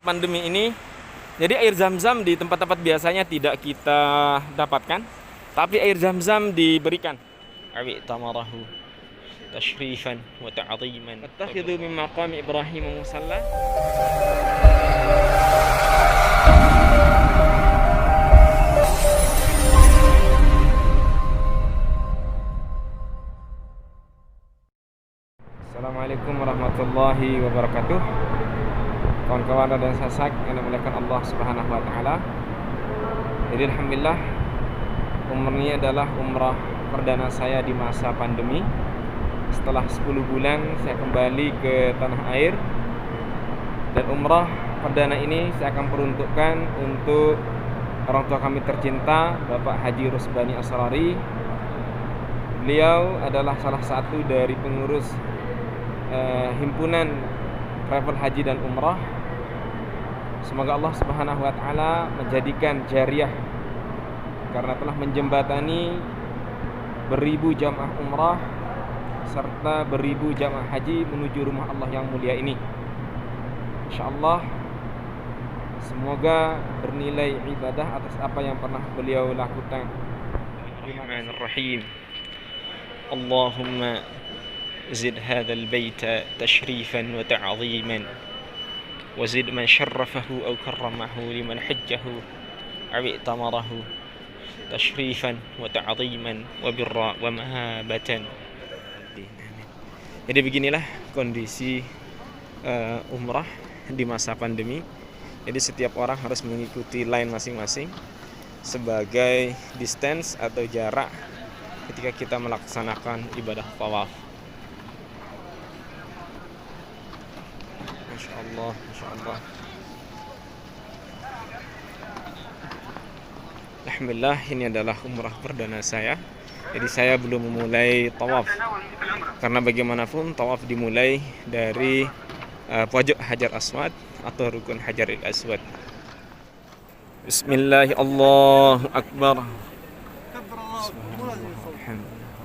pandemi ini, jadi air zam-zam di tempat-tempat biasanya tidak kita dapatkan, tapi air zam-zam diberikan. Abi tamarahu tashrifan wa ta'ziman. Fattakhidhu min maqami Ibrahim musalla. Assalamualaikum warahmatullahi wabarakatuh. Kawan-kawan dan sasak yang dimuliakan Allah Subhanahu wa taala. Jadi alhamdulillah umrah ini adalah umrah perdana saya di masa pandemi. Setelah 10 bulan saya kembali ke tanah air. Dan umrah perdana ini saya akan peruntukkan untuk orang tua kami tercinta, Bapak Haji Rusbani Asrari. Beliau adalah salah satu dari pengurus himpunan travel haji dan umrah. Semoga Allah Subhanahu wa taala menjadikan jariah karena telah menjembatani beribu jamaah umrah serta beribu jamaah haji menuju rumah Allah yang mulia ini. Insyaallah semoga bernilai ibadah atas apa yang pernah beliau lakukan. Bismillahirrahmanirrahim. Allahumma زد هذا البيت تشريفا وتعظيما وزد من شرفه أو كرمه لمن حجه أو ائتمره تشريفا وتعظيما وبرا ومهابة. Jadi beginilah kondisi umrah di masa pandemi. Jadi setiap orang harus mengikuti line masing-masing sebagai distance atau jarak ketika kita melaksanakan ibadah tawaf. Masya Allah. Alhamdulillah ini adalah umrah perdana saya. Jadi saya belum memulai tawaf karena bagaimanapun tawaf dimulai dari pojok Hajar Aswad atau rukun Hajaril Aswad. Bismillah, Allahu Akbar.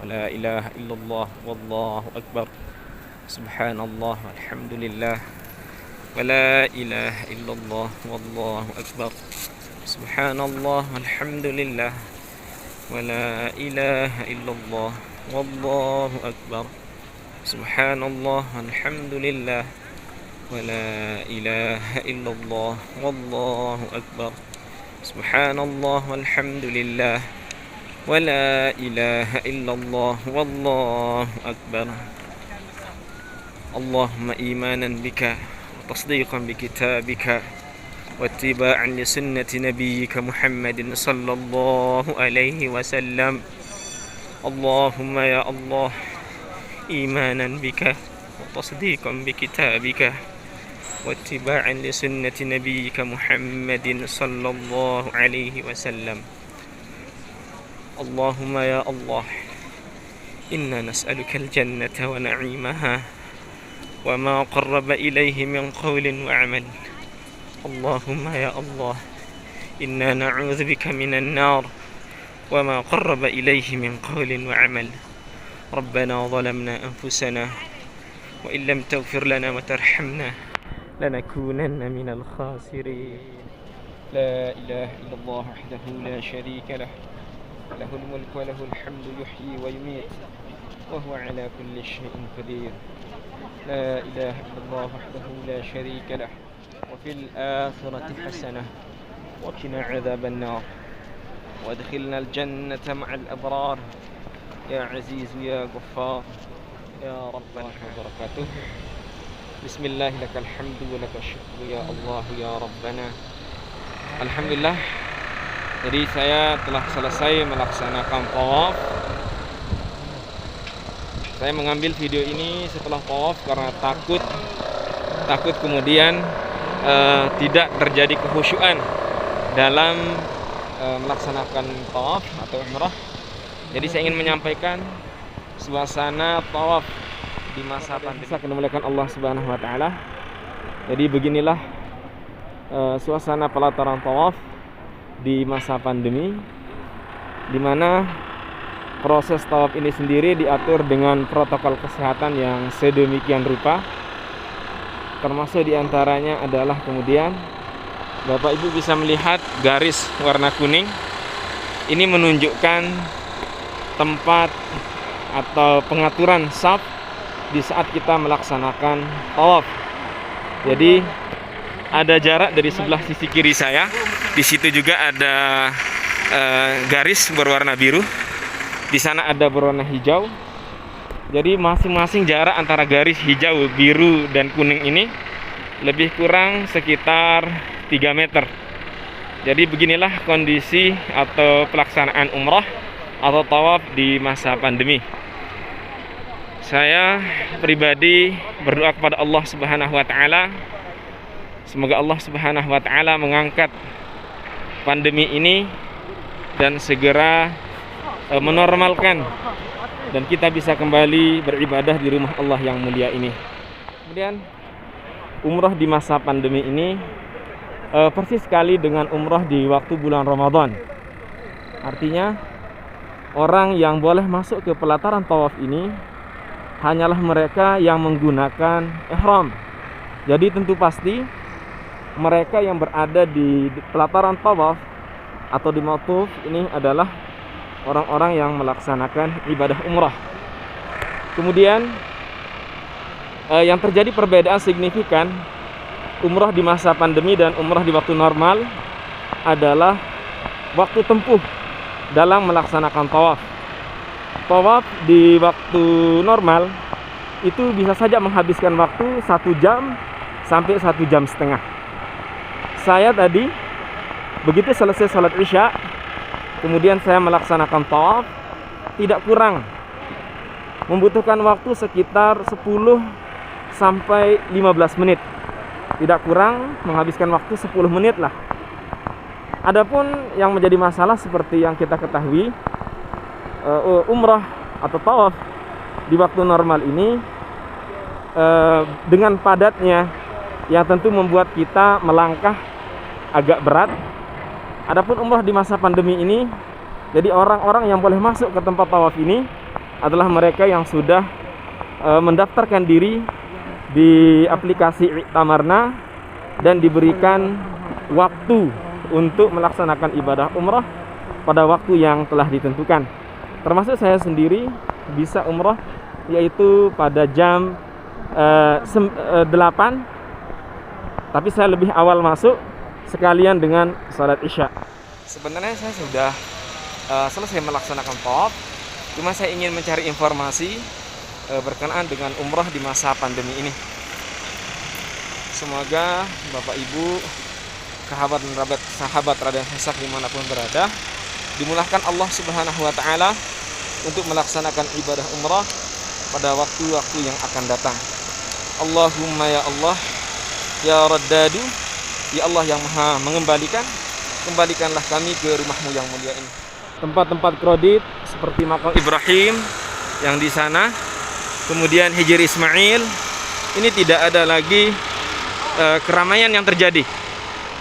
La ilaha illallah wallahu akbar. Subhanallah walhamdulillah. ولا إله إلا الله والله أكبر. سبحان الله والحمد لله ولا إله إلا الله والله أكبر. سبحان الله والحمد لله ولا إله إلا الله والله أكبر. سبحان الله والحمد لله ولا إله إلا الله والله أكبر. اللهم إيمانا بك تصديقا بكتابك واتباعا لسنة نبيك محمد صلى الله عليه وسلم. اللهم يا الله إيمانا بك وتصديقا بكتابك واتباعا لسنة نبيك محمد صلى الله عليه وسلم. اللهم يا الله إنا نسألك الجنة ونعيمها وما قرب إليه من قول وعمل. اللهم يا الله إنا نعوذ بك من النار وما قرب إليه من قول وعمل. ربنا ظلمنا أنفسنا وإن لم تغفر لنا وترحمنا لنكونن من الخاسرين. لا إله إلا الله وحده لا شريك له له الملك وله الحمد يحيي ويميت وهو على كل شيء قدير. لا إله إلا الله وحده لا شريك له وفي الآخرة حسنة وقنا عذاب النار وادخلنا الجنة مع الأبرار يا عزيز يا غفار يا رب وبركاته. بسم الله لك الحمد ولك الشكر يا الله يا ربنا. Alhamdulillah. Jadi saya telah selesai melaksanakan tawaf. Saya mengambil video ini setelah tawaf karena takut kemudian tidak terjadi kekhusyuan dalam melaksanakan tawaf atau umrah. Jadi saya ingin menyampaikan suasana tawaf di masa pandemi. Saya memuliakan Allah Subhanahu wa taala. Jadi beginilah suasana pelataran tawaf di masa pandemi, di mana proses tawaf ini sendiri diatur dengan protokol kesehatan yang sedemikian rupa. Termasuk diantaranya adalah kemudian Bapak Ibu bisa melihat garis warna kuning. Ini menunjukkan tempat atau pengaturan shaf di saat kita melaksanakan tawaf. Jadi ada jarak dari sebelah sisi kiri saya. Di situ juga ada garis berwarna biru. Di sana ada berwarna hijau. Jadi masing-masing jarak antara garis hijau, biru, dan kuning ini lebih kurang sekitar 3 meter. Jadi beginilah kondisi atau pelaksanaan umrah atau tawaf di masa pandemi. Saya pribadi berdoa kepada Allah Subhanahu wa taala, semoga Allah Subhanahu wa taala mengangkat pandemi ini dan segera menormalkan dan kita bisa kembali beribadah di rumah Allah yang mulia ini. Kemudian umrah di masa pandemi ini persis sekali dengan umrah di waktu bulan Ramadan. Artinya orang yang boleh masuk ke pelataran tawaf ini hanyalah mereka yang menggunakan ihram. Jadi tentu pasti mereka yang berada di pelataran tawaf atau di mawquf ini adalah orang-orang yang melaksanakan ibadah umrah. Kemudian yang terjadi perbedaan signifikan umrah di masa pandemi dan umrah di waktu normal adalah waktu tempuh dalam melaksanakan tawaf. Tawaf di waktu normal itu bisa saja menghabiskan waktu 1 jam sampai 1 jam setengah. Saya tadi begitu selesai sholat isya, kemudian saya melaksanakan tawaf, tidak kurang membutuhkan waktu sekitar 10 sampai 15 menit. Tidak kurang menghabiskan waktu 10 menit lah. Adapun yang menjadi masalah seperti yang kita ketahui, umrah atau tawaf di waktu normal ini dengan padatnya yang tentu membuat kita melangkah agak berat. Adapun umrah di masa pandemi ini, jadi orang-orang yang boleh masuk ke tempat tawaf ini adalah mereka yang sudah mendaftarkan diri di aplikasi I'tamarna dan diberikan waktu untuk melaksanakan ibadah umrah pada waktu yang telah ditentukan. Termasuk saya sendiri bisa umrah yaitu pada jam 8, tapi saya lebih awal masuk sekalian dengan sholat isya. Sebenarnya saya sudah selesai melaksanakan tawaf, cuma saya ingin mencari informasi berkenaan dengan umrah di masa pandemi ini. Semoga Bapak Ibu, sahabat Raden Hesak dimanapun berada, dimudahkan Allah Subhanahu wa taala untuk melaksanakan ibadah umrah pada waktu-waktu yang akan datang. Allahumma ya Allah, ya Raddadu, ya Allah yang maha mengembalikan, kembalikanlah kami ke rumahmu yang mulia ini. Tempat-tempat kredit seperti makam Ibrahim yang di sana, kemudian Hijr Ismail, ini tidak ada lagi keramaian yang terjadi.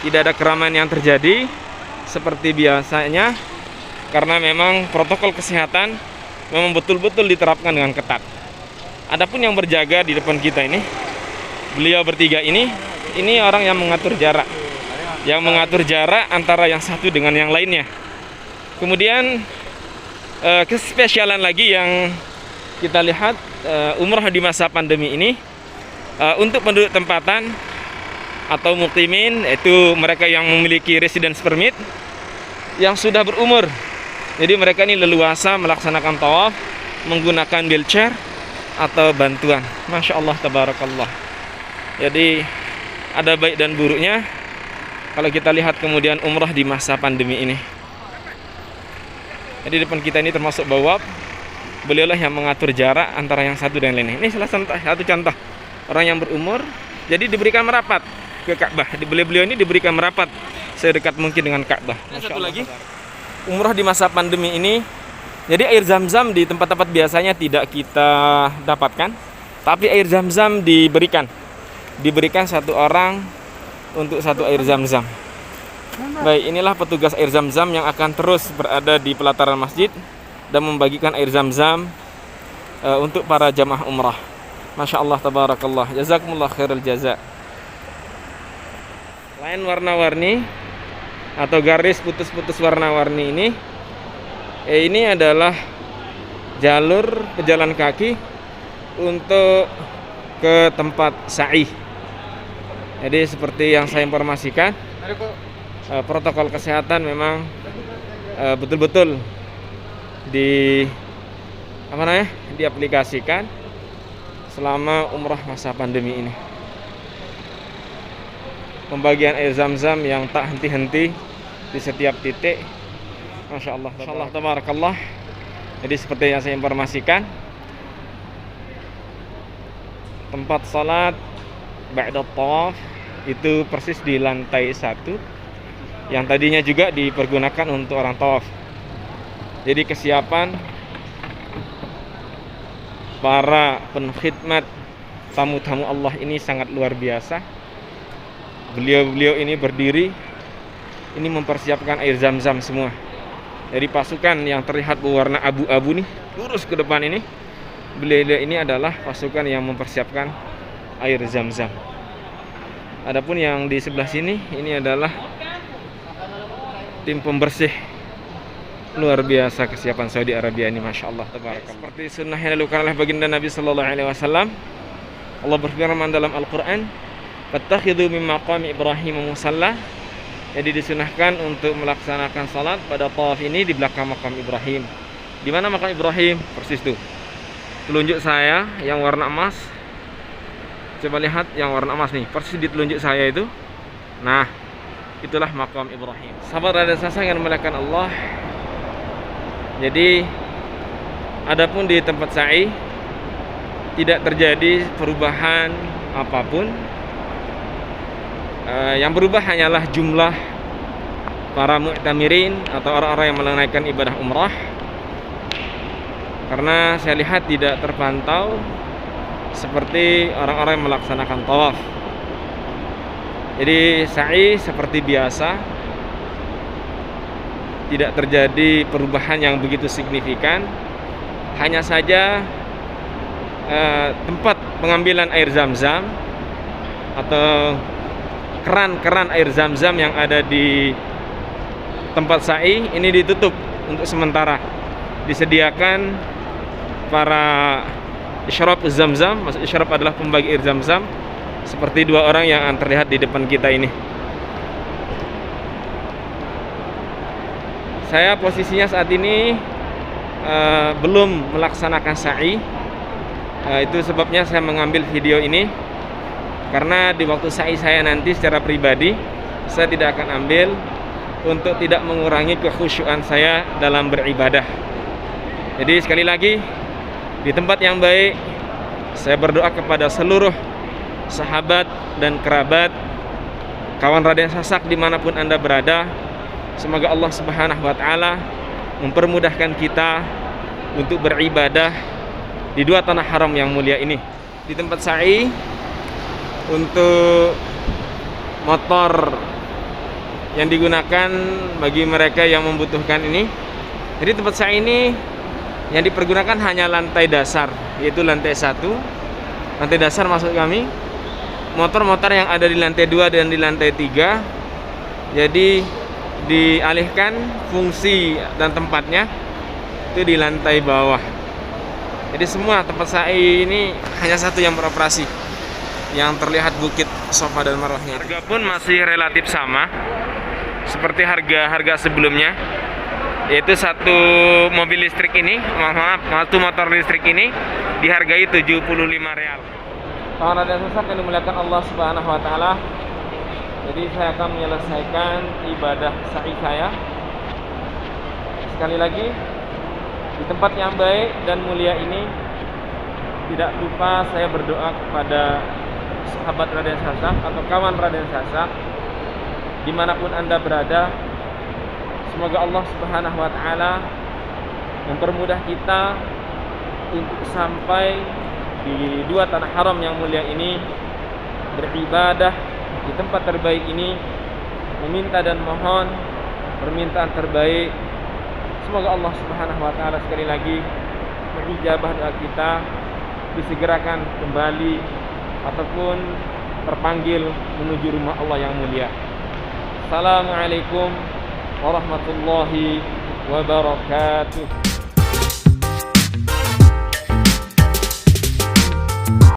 Tidak ada keramaian yang terjadi seperti biasanya, karena memang protokol kesehatan memang betul-betul diterapkan dengan ketat. Adapun yang berjaga di depan kita ini, beliau bertiga ini orang yang mengatur jarak. Yang mengatur jarak antara yang satu dengan yang lainnya. Kemudian kespesialan lagi yang kita lihat umrah di masa pandemi ini, untuk penduduk tempatan atau muqimin, yaitu mereka yang memiliki residence permit yang sudah berumur. Jadi mereka ini leluasa melaksanakan tawaf menggunakan wheelchair atau bantuan. Masya Allah, tabarakallah. Jadi ada baik dan buruknya kalau kita lihat kemudian umrah di masa pandemi ini. Jadi depan kita ini termasuk bawab, beliaulah yang mengatur jarak antara yang satu dan lainnya. Ini salah satu contoh orang yang berumur, jadi diberikan merapat ke Ka'bah. Beliau ini diberikan merapat sedekat mungkin dengan Ka'bah. Satu lagi, umrah di masa pandemi ini, jadi air zam-zam di tempat-tempat biasanya tidak kita dapatkan, tapi air zam-zam diberikan satu orang untuk satu air zam-zam. Baik, inilah petugas air zam-zam yang akan terus berada di pelataran masjid dan membagikan air zam-zam untuk para jamaah umrah. Masya Allah, tabarakallah, jazakumullah khairul jaza. Selain warna-warni atau garis putus-putus warna-warni ini adalah jalur pejalan kaki untuk ke tempat sa'i. Jadi seperti yang saya informasikan, protokol kesehatan memang betul-betul diaplikasikan selama umrah masa pandemi ini. Pembagian air zam-zam yang tak henti-henti di setiap titik. Masya Allah, tabarakallah. Jadi seperti yang saya informasikan, tempat salat ba'da tawaf itu persis di lantai 1 yang tadinya juga dipergunakan untuk orang tawaf. Jadi kesiapan para penkhidmat tamu-tamu Allah ini sangat luar biasa. Beliau-beliau ini berdiri, ini mempersiapkan air zam-zam semua. Dari pasukan yang terlihat berwarna abu-abu nih, lurus ke depan ini, beliau ini adalah pasukan yang mempersiapkan air zam-zam. Adapun yang di sebelah sini, ini adalah tim pembersih. Luar biasa kesiapan Saudi Arabia ini, Masya Allah, tabarakallah. Seperti sunnah yang dilakukan oleh baginda Nabi Sallallahu Alaihi Wasallam, Allah berfirman dalam Al-Quran, "Fattakhidhu min maqami Ibrahim musalla." Jadi disunahkan untuk melaksanakan salat pada tawaf ini di belakang makam Ibrahim. Di mana makam Ibrahim? Persis tuh. Telunjuk saya yang warna emas. Coba lihat yang warna emas nih, persis di telunjuk saya itu. Nah, itulah makam Ibrahim. Sahabat dan sasang yang dimuliakan Allah. Jadi adapun di tempat sa'i tidak terjadi perubahan apapun. Yang berubah hanyalah jumlah para mu'tamirin atau orang-orang yang menunaikan ibadah umrah. Karena saya lihat tidak terpantau seperti orang-orang yang melaksanakan tawaf. Jadi sa'i seperti biasa, tidak terjadi perubahan yang begitu signifikan. Hanya saja tempat pengambilan air zam-zam atau keran-keran air zam-zam yang ada di tempat sa'i ini ditutup untuk sementara. Disediakan para isyraf zam-zam. Maksud isyraf adalah pembagi air zam-zam, seperti dua orang yang terlihat di depan kita ini. Saya posisinya saat ini belum melaksanakan sa'i. Itu sebabnya saya mengambil video ini, karena di waktu sa'i saya nanti secara pribadi saya tidak akan ambil untuk tidak mengurangi kekhusyuan saya dalam beribadah. Jadi sekali lagi, di tempat yang baik saya berdoa kepada seluruh sahabat dan kerabat, kawan Raden Sasak dimanapun Anda berada, semoga Allah Subhanahu wa Ta'ala mempermudahkan kita untuk beribadah di dua tanah haram yang mulia ini. Di tempat sa'i, untuk motor yang digunakan bagi mereka yang membutuhkan ini, jadi tempat sa'i ini yang dipergunakan hanya lantai dasar, yaitu lantai 1. Lantai dasar maksud kami, motor-motor yang ada di lantai 2 dan di lantai 3, jadi dialihkan fungsi dan tempatnya itu di lantai bawah. Jadi semua tempat sa'i ini hanya satu yang beroperasi, yang terlihat bukit Safa dan Marwahnya. Harga pun masih relatif sama seperti harga sebelumnya, yaitu satu mobil listrik ini, satu motor listrik ini dihargai 75 real. Kawan Raden Sasak yang dimuliakan Allah Subhanahu wa Ta'ala, jadi saya akan menyelesaikan ibadah sa'i saya. Sekali lagi, di tempat yang baik dan mulia ini, tidak lupa saya berdoa kepada sahabat Raden Sasak atau kawan Raden Sasak dimanapun Anda berada, semoga Allah Subhanahu wa Ta'ala mempermudah kita untuk sampai di dua tanah haram yang mulia ini, beribadah di tempat terbaik ini, meminta dan mohon permintaan terbaik. Semoga Allah Subhanahu wa Ta'ala sekali lagi mengijabah doa kita, disegerakan kembali ataupun terpanggil menuju rumah Allah yang mulia. Wassalamualaikum warahmatullahi wabarakatuh.